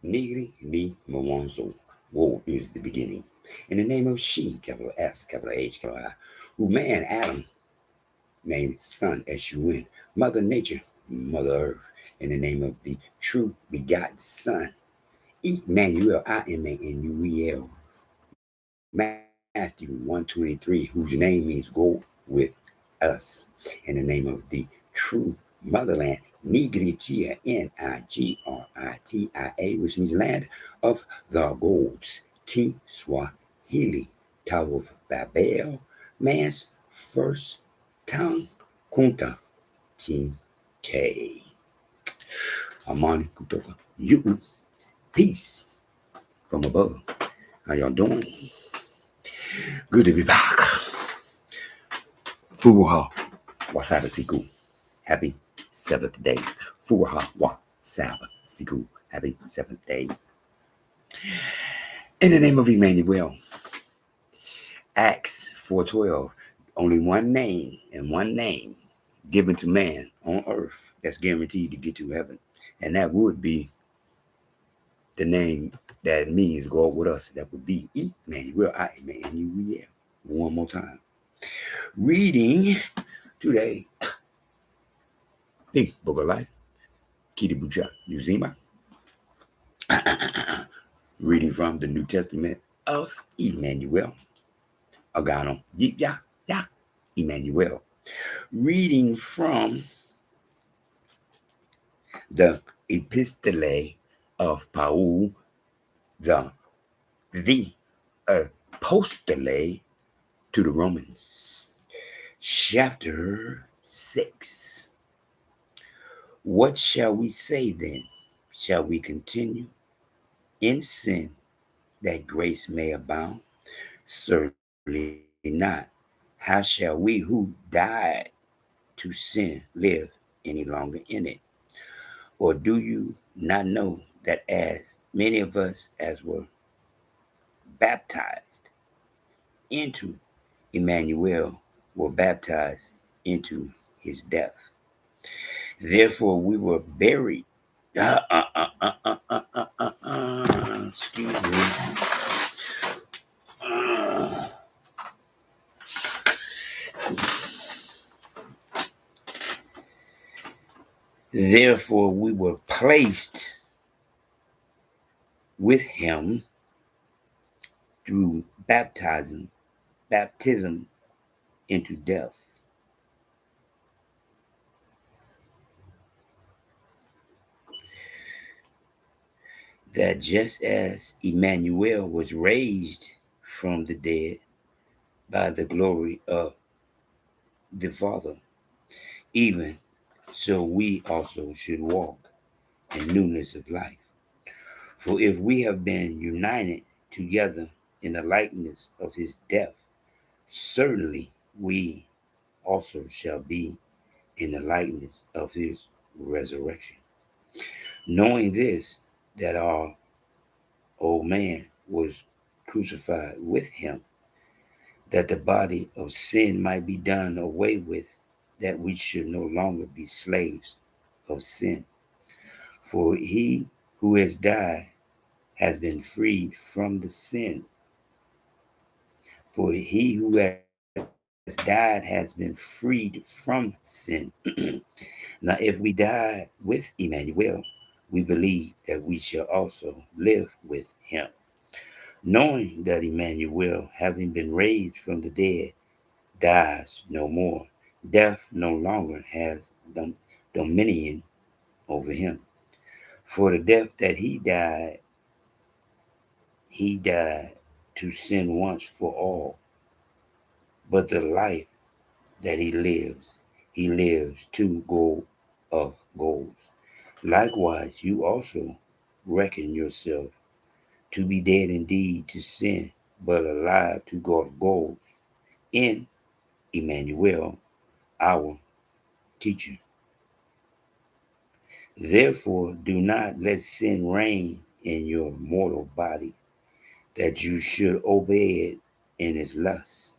Nigri ni Mawanzo. Woe is the beginning. In the name of she, capital S, capital H, capital I, who man Adam named son S-U-N, Mother Nature, Mother Earth, in the name of the true begotten Son, Emmanuel, Immanuel, Matthew 1:23, whose name means go with us, in the name of the true motherland, Nigritia, Nigritiia, which means land of the gods, Kiswahili, Tower of Babel, man's first tongue, Kunta, King K. Amani kutoka you, peace from above. How y'all doing? Good to be back. Furuha Wasaba Siku. Happy seventh day. Furuha Wasaba Siku. Happy seventh day. In the name of Emmanuel. Acts 4:12. Only one name and one name given to man on earth that's guaranteed to get to heaven. And that would be the name that means God with us. That would be Emmanuel. Emmanuel. One more time. Reading today, the Book of Life, Kitibucha Uzima. Reading from the New Testament of Emmanuel. Agano, Jipya, Imanuel. Reading from the Epistole of Paul, the Apostole to the RoMans. Chapter 6. What shall we say then? Shall we continue in sin that grace may abound? Certainly not. How shall we who died to sin live any longer in it? Or do you not know that as many of us as were baptized into Emmanuel were baptized into his death? Therefore we were buried. Excuse me. Therefore we were placed with him through baptism into death, that just as Emmanuel was raised from the dead by the glory of the Father, even so we also should walk in newness of life. For if we have been united together in the likeness of his death, certainly we also shall be in the likeness of his resurrection. Knowing this, that our old man was crucified with him, that the body of sin might be done away with, that we should no longer be slaves of sin. For he who has died has been freed from the sin. For he who has died has been freed from sin. Now, if we died with Emmanuel, we believe that we shall also live with him, knowing that Emmanuel, having been raised from the dead, dies no more. Death no longer has dominion over him. For the death that he died to sin once for all. But the life that he lives to go of goals. Likewise, you also reckon yourself to be dead indeed to sin, but alive to God goals in Emmanuel, our teacher. Therefore, do not let sin reign in your mortal body, that you should obey it in its lusts.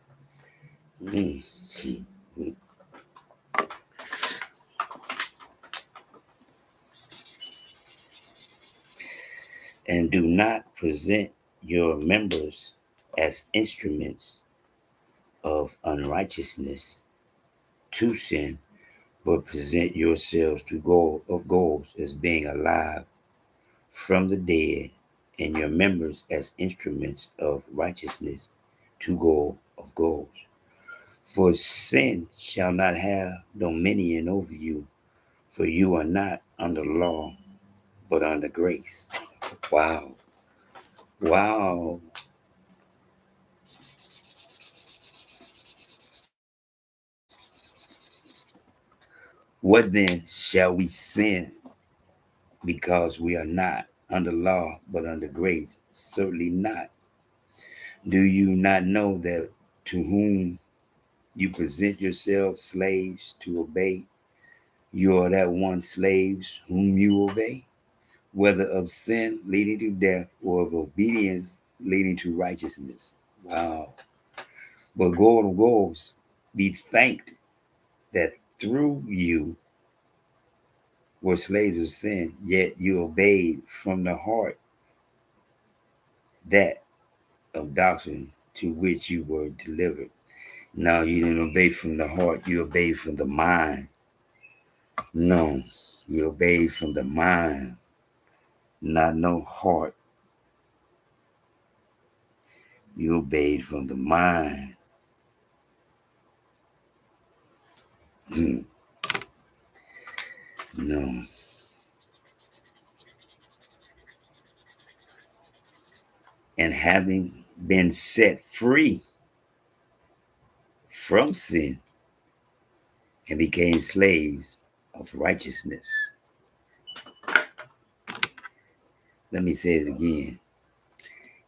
Mm. And do not present your members as instruments of unrighteousness to sin, but present yourselves to God of goals as being alive from the dead, and your members as instruments of righteousness to God of goals. For sin shall not have dominion over you, for you are not under law, but under grace. Wow. Wow. What then shall we sin because we are not under law, but under grace? Certainly not. Do you not know that to whom you present yourselves slaves to obey, you are that one slaves whom you obey, whether of sin leading to death or of obedience leading to righteousness? Wow. But God of gods, be thanked that through you were slaves of sin, yet you obeyed from the heart that of doctrine to which you were delivered. No, you didn't obey from the heart, you obeyed from the mind. No, you obeyed from the mind, not no heart. You obeyed from the mind. No. And having been set free from sin and became slaves of righteousness. Let me say it again.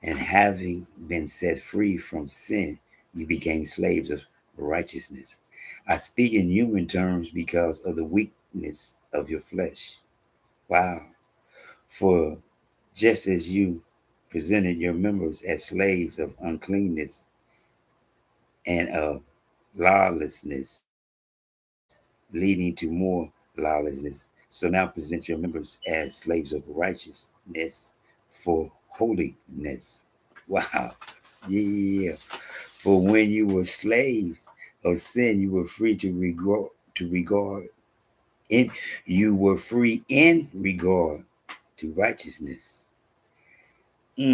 And having been set free from sin, you became slaves of righteousness. I speak in human terms because of the weakness of your flesh. Wow. For just as you presented your members as slaves of uncleanness and of lawlessness, leading to more lawlessness, so now present your members as slaves of righteousness for holiness. Wow. Yeah. For when you were slaves of sin, you were free to regard in you were free in regard to righteousness. Let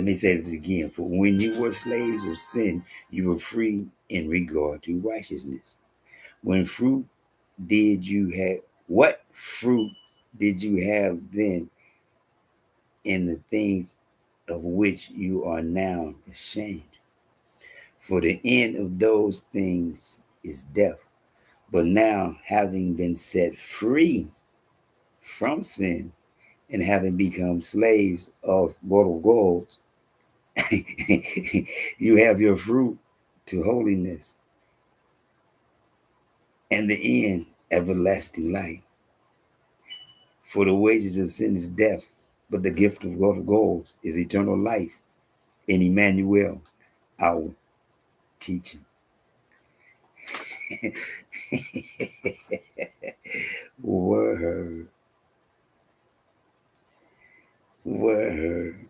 me say this again. For when you were slaves of sin, you were free in regard to righteousness. When fruit did you have what fruit did you have then in the things of which you are now ashamed? For the end of those things is death. But now, having been set free from sin and having become slaves of mortal gods, you have your fruit to holiness, and the end, everlasting life. For the wages of sin is death, but the gift of God is eternal life in Emmanuel, our teaching. Word. Word.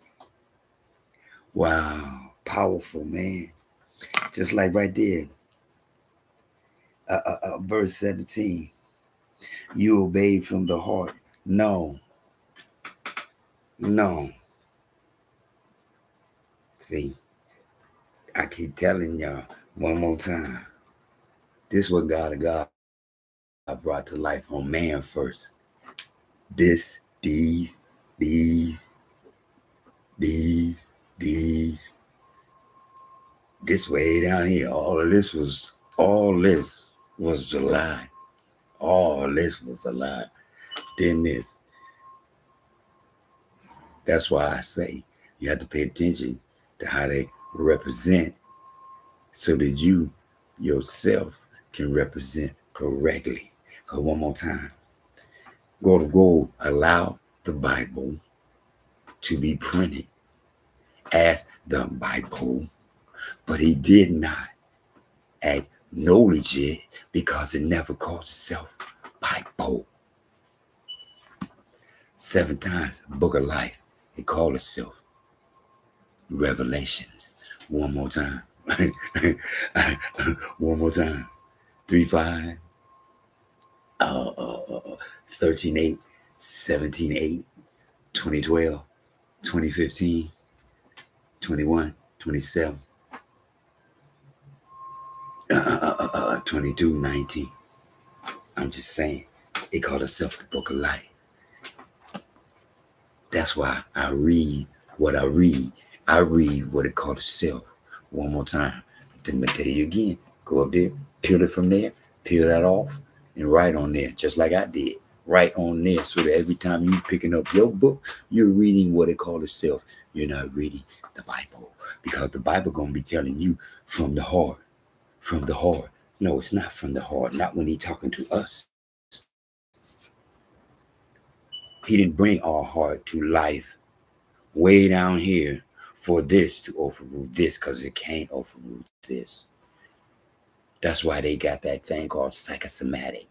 Wow. Powerful, man. Just like right there, verse 17. You obeyed from the heart. No. No. See, I keep telling y'all one more time. This what God brought to life on man first. This, these, these, these. This way down here, all this was a lie. All this was a lie. Then this. That's why I say you have to pay attention to how they represent so that you yourself can represent correctly. Because one more time, go allow the Bible to be printed as the Bible, but he did not acknowledge it because it never called itself Bible. 7 times, book of life, It called itself Revelations. One more time. One more time. 3:5, 13:8, 17:8, 2012, 2015, 21, 27, 22:19. I'm just saying, it called itself the Book of Life. That's why I read what I read. I read what it called itself. One more time. Then I tell you again, go up there, peel it from there, peel that off, and write on there, just like I did. Write on there so that every time you picking up your book, you're reading what it called itself. You're not reading the Bible. Because the Bible gonna be telling you from the heart. From the heart. No, it's not from the heart. Not when he's talking to us. He didn't bring our heart to life way down here for this to overrule this, because it can't overrule this. That's why they got that thing called psychosomatic.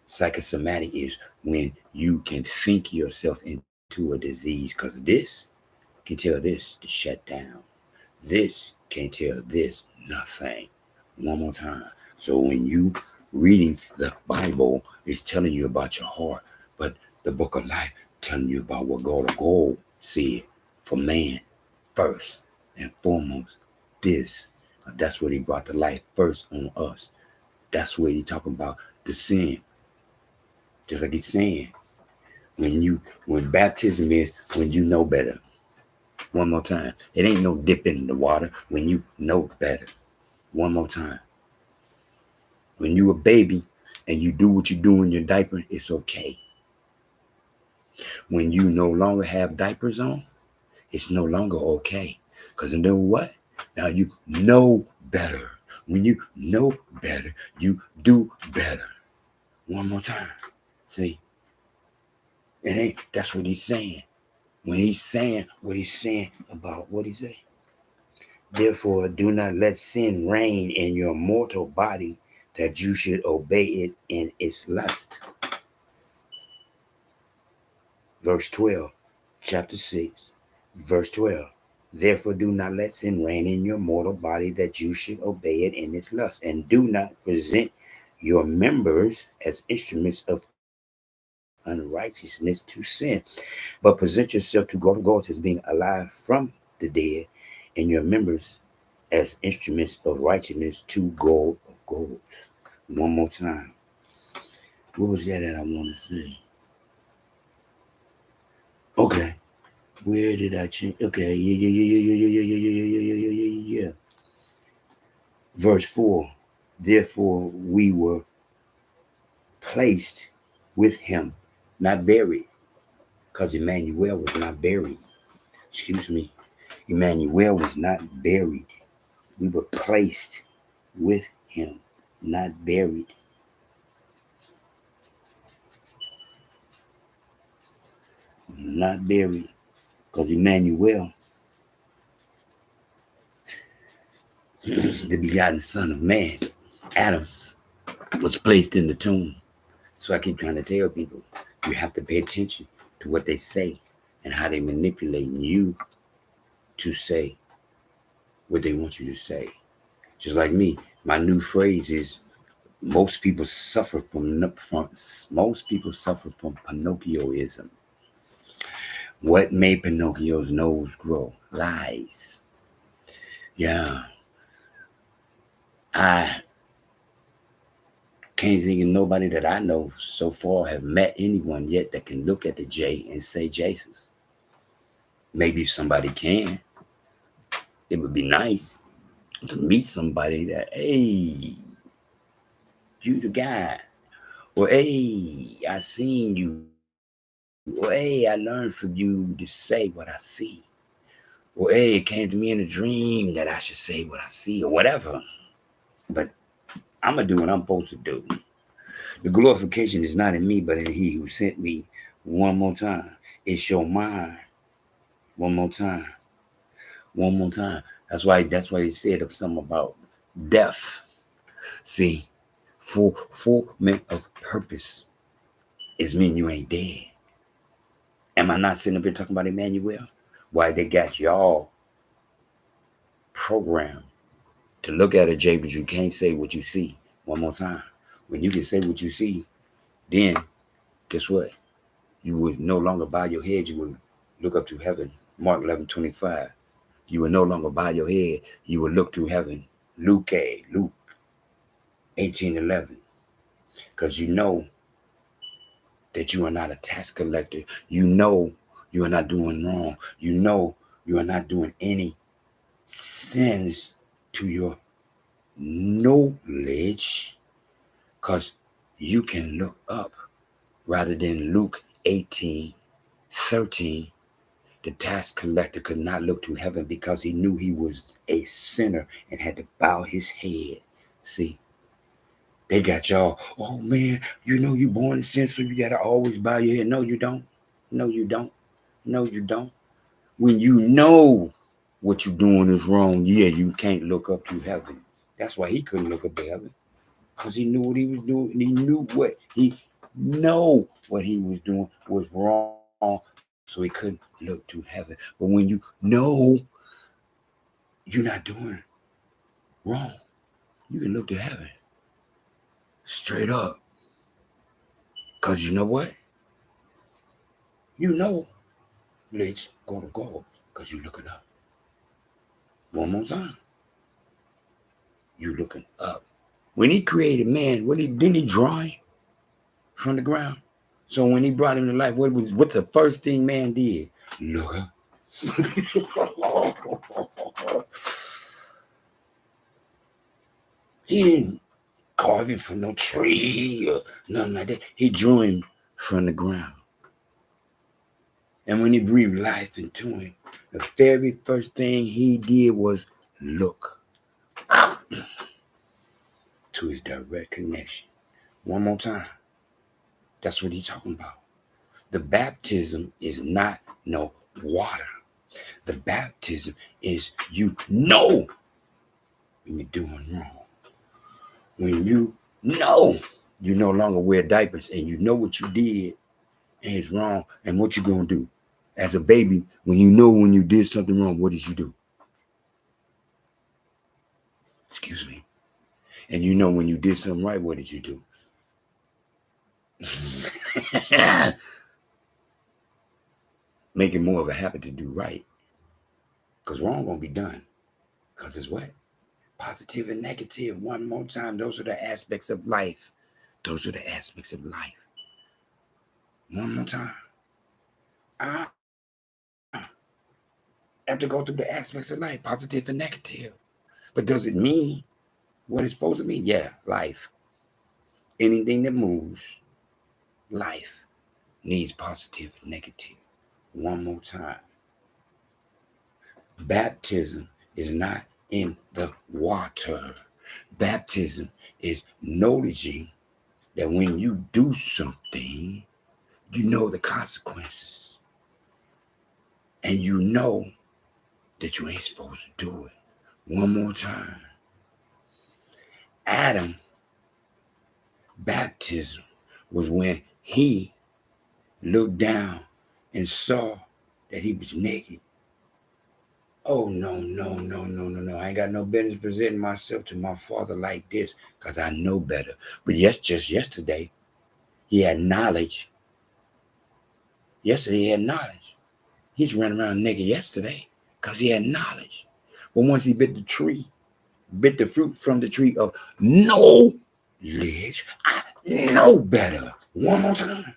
Psychosomatic is when you can think yourself into a disease, because this can tell this to shut down. This can't tell this nothing. One more time. So when you reading the Bible, it's telling you about your heart, but the Book of Life telling you about what God said for man first and foremost. This. That's what he brought to life first on us. That's what he talking about the sin. Just like he's saying, when baptism is when you know better. One more time. It ain't no dipping in the water when you know better. One more time. When you a baby and you do what you do in your diaper, it's okay. When you no longer have diapers on, it's no longer okay. Because you know what? Now you know better. When you know better, you do better. One more time. See? It ain't, that's what he's saying. When he's saying what he's saying about what he say. Therefore, do not let sin reign in your mortal body, that you should obey it in its lust. Verse 12, chapter 6, verse 12. Therefore, do not let sin reign in your mortal body, that you should obey it in its lust. And do not present your members as instruments of unrighteousness to sin, but present yourself to God as being alive from the dead, and your members as instruments of righteousness to God of God. One more time. What was that I want to say? Okay. Where did I change? Okay. Yeah. Verse 4. Therefore we were placed with him, not buried, because Emmanuel was not buried. Excuse me. Emmanuel was not buried. We were placed with him, not buried. Not buried. Because Emmanuel, the begotten Son of Man, Adam, was placed in the tomb. So I keep trying to tell people, you have to pay attention to what they say and how they manipulate you to say what they want you to say. Just like me, my new phrase is most people suffer from Pinocchioism. What made Pinocchio's nose grow? Lies. Yeah. I can't think of nobody that I know so far have met anyone yet that can look at the J and say Jesus. Maybe if somebody can, it would be nice to meet somebody that, hey, you the guy. Or, hey, I seen you. Or, hey, I learned from you to say what I see. Or, hey, it came to me in a dream that I should say what I see, or whatever. But I'm going to do what I'm supposed to do. The glorification is not in me, but in he who sent me. One more time. It's your mind. One more time. One more time. That's why he said something about death. See, fulfillment of purpose is mean you ain't dead. Am I not sitting up here talking about Emmanuel? Why they got y'all programmed to look at a J, but you can't say what you see. One more time. When you can say what you see, then guess what? You would no longer bow your head, you would look up to heaven. Mark 11:25. You would no longer bow your head, you would look to heaven. Luke 18:11. Because you know that you are not a tax collector. You know you are not doing wrong. You know you are not doing any sins to your knowledge, because you can look up rather than Luke 18:13. The tax collector could not look to heaven because he knew he was a sinner and had to bow his head. See, they got y'all, oh man, you know you born in sin, so you gotta always bow your head. No, you don't. No, you don't. No, you don't. When you know what you're doing is wrong, yeah, you can't look up to heaven. That's why he couldn't look up to heaven. Because he knew what he was doing. And he knew what he was doing was wrong. So he couldn't look to heaven. But when you know you're not doing wrong, you can look to heaven. Straight up. Because you know what? You know, let's go to God. Because you're looking up. One more time. You're looking up. When he created man, didn't he draw him from the ground? So when he brought him to life, what's the first thing man did? Look up. He didn't carve him from no tree or nothing like that. He drew him from the ground. And when he breathed life into him, the very first thing he did was look up to his direct connection. One more time. That's what he's talking about. The baptism is not no water. The baptism is you know when you're doing wrong. When you know you no longer wear diapers and you know what you did and it's wrong, and what you gonna do? As a baby, when you know when you did something wrong, what did you do? Excuse me. And you know when you did something right, what did you do? Make it more of a habit to do right. Because wrong gonna be done. Because it's what? Positive and negative. One more time. Those are the aspects of life. Those are the aspects of life. One more time. I have to go through the aspects of life, positive and negative. But does it mean what it's supposed to mean? Yeah, life. Anything that moves, life needs positive and negative. One more time. Baptism is not in the water. Baptism is acknowledging that when you do something, you know the consequences. And you know that you ain't supposed to do it. One more time. Adam, baptism was when he looked down and saw that he was naked. Oh, no. I ain't got no business presenting myself to my father like this because I know better. But just yesterday, he had knowledge. Yesterday, he had knowledge. He's running around naked yesterday because he had knowledge. But once he bit the fruit from the tree of knowledge, I know better. One more time.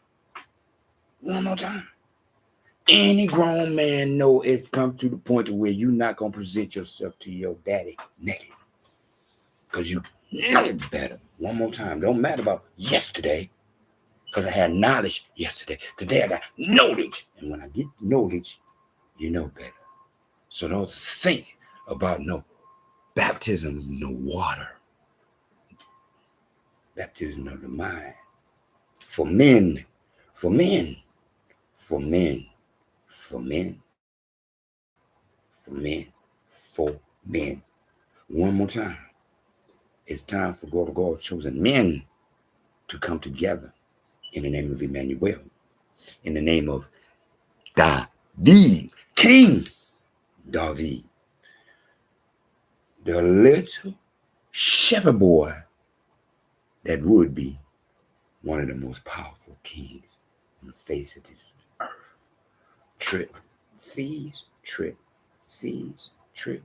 Any grown man know it comes to the point where you're not going to present yourself to your daddy naked. Because you know better. One more time. Don't matter about yesterday. Because I had knowledge yesterday. Today I got knowledge. And when I get knowledge, you know better. So don't think about no baptism, no water. Baptism of the mind. For men. One more time. It's time for God's chosen men to come together in the name of Emmanuel, in the name of David, King David, the little shepherd boy that would be one of the most powerful kings on the face of this earth. Trip, seas, trip, seas, trip,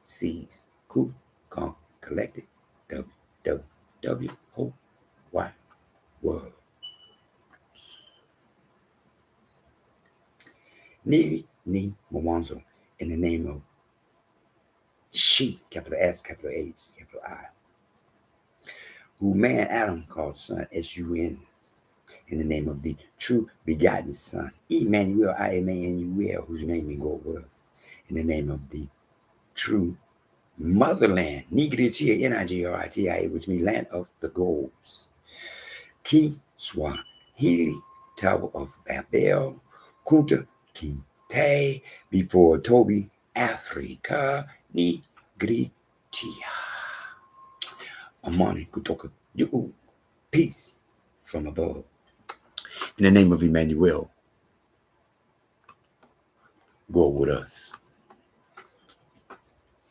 seas, coup, con, collected, W, whole wide world. Needy, Mawanzo, in the name of she, capital S, capital H, capital I, who man Adam called son, S-U-N, in the name of the true begotten Son, Emmanuel, I-M-A-N-U-L, whose name we go with us, in the name of the true motherland, Nigritia, N-I-G-R-I-T-I-A, which means land of the goals, Ki Swahili, Tower of Babel, Kunta Kinte, before Toby, Africa, Nigritia. Amani kutoka juu, peace from above. In the name of Emmanuel, go with us.